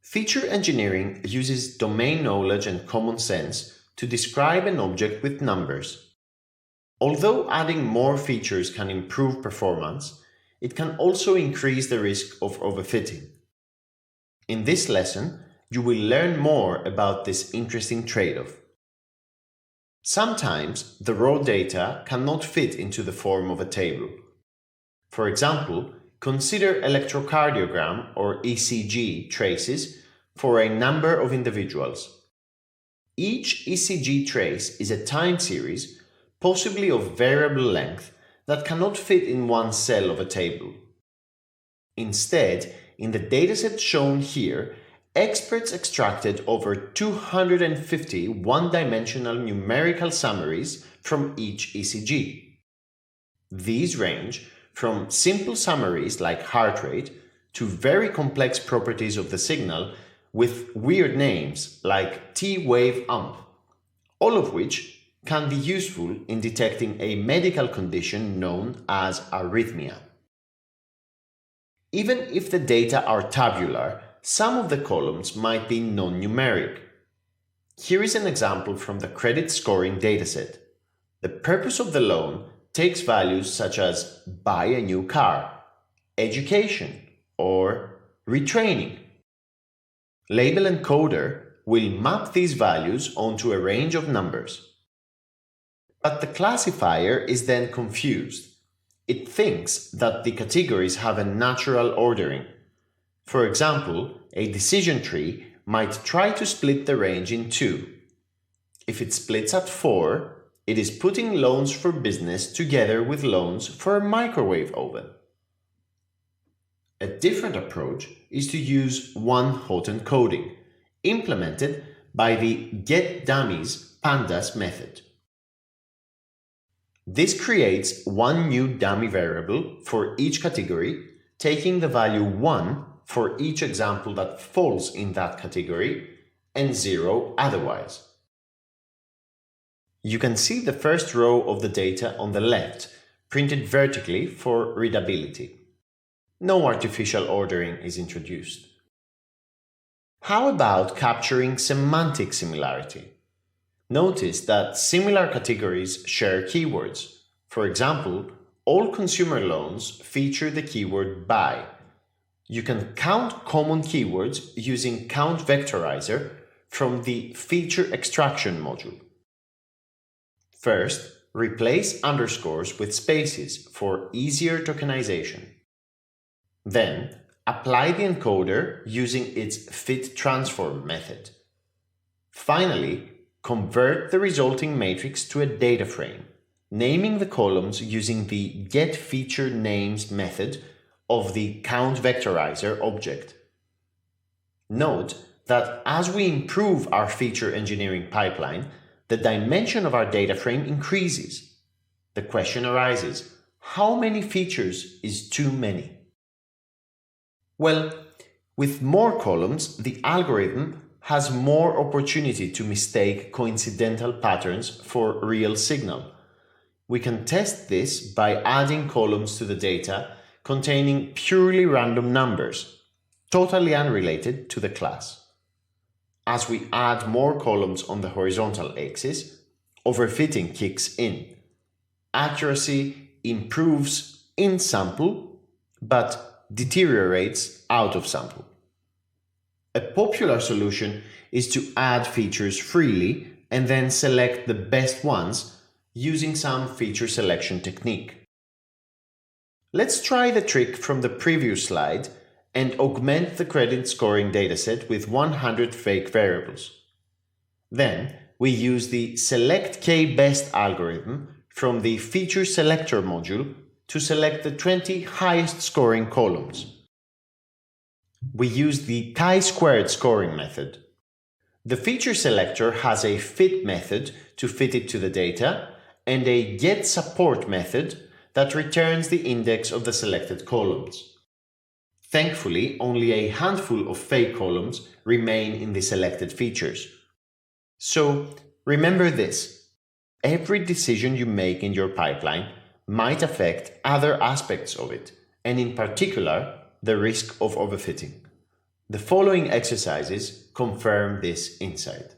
Feature engineering uses domain knowledge and common sense to describe an object with numbers. Although adding more features can improve performance, it can also increase the risk of overfitting. In this lesson, you will learn more about this interesting trade-off. Sometimes the raw data cannot fit into the form of a table. For example, consider electrocardiogram or ECG traces for a number of individuals. Each ECG trace is a time series, possibly of variable length, that cannot fit in one cell of a table. Instead, in the dataset shown here, experts extracted over 250 one-dimensional numerical summaries from each ECG. These range from simple summaries like heart rate to very complex properties of the signal with weird names like T-wave amp, all of which can be useful in detecting a medical condition known as arrhythmia. Even if the data are tabular, some of the columns might be non-numeric. Here is an example from the credit scoring dataset. The purpose of the loan takes values such as buy a new car, education, or retraining. Label encoder will map these values onto a range of numbers. But the classifier is then confused. It thinks that the categories have a natural ordering. For example, a decision tree might try to split the range in two. If it splits at 4, it is putting loans for business together with loans for a microwave oven. A different approach is to use one-hot encoding, implemented by the getDummies pandas method. This creates one new dummy variable for each category, taking the value 1 for each example that falls in that category and 0 otherwise. You can see the first row of the data on the left, printed vertically for readability. No artificial ordering is introduced. How about capturing semantic similarity? Notice that similar categories share keywords. For example, all consumer loans feature the keyword buy. You can count common keywords using Count Vectorizer from the Feature Extraction module. First, replace underscores with spaces for easier tokenization. Then, apply the encoder using its fit transform method. Finally, convert the resulting matrix to a data frame, naming the columns using the getFeatureNames method of the Count Vectorizer object. Note that as we improve our feature engineering pipeline, the dimension of our data frame increases. The question arises, how many features is too many? Well, with more columns, the algorithm has more opportunity to mistake coincidental patterns for real signal. We can test this by adding columns to the data containing purely random numbers, totally unrelated to the class. As we add more columns on the horizontal axis, overfitting kicks in. Accuracy improves in sample, but deteriorates out of sample. A popular solution is to add features freely and then select the best ones using some feature selection technique. Let's try the trick from the previous slide and augment the credit scoring dataset with 100 fake variables. Then we use the SelectKBest algorithm from the Feature Selector module to select the 20 highest scoring columns. We use the chi-squared scoring method. The feature selector has a fit method to fit it to the data and a getSupport method that returns the index of the selected columns. Thankfully, only a handful of fake columns remain in the selected features. So, remember this: every decision you make in your pipeline might affect other aspects of it, and in particular, the risk of overfitting. The following exercises confirm this insight.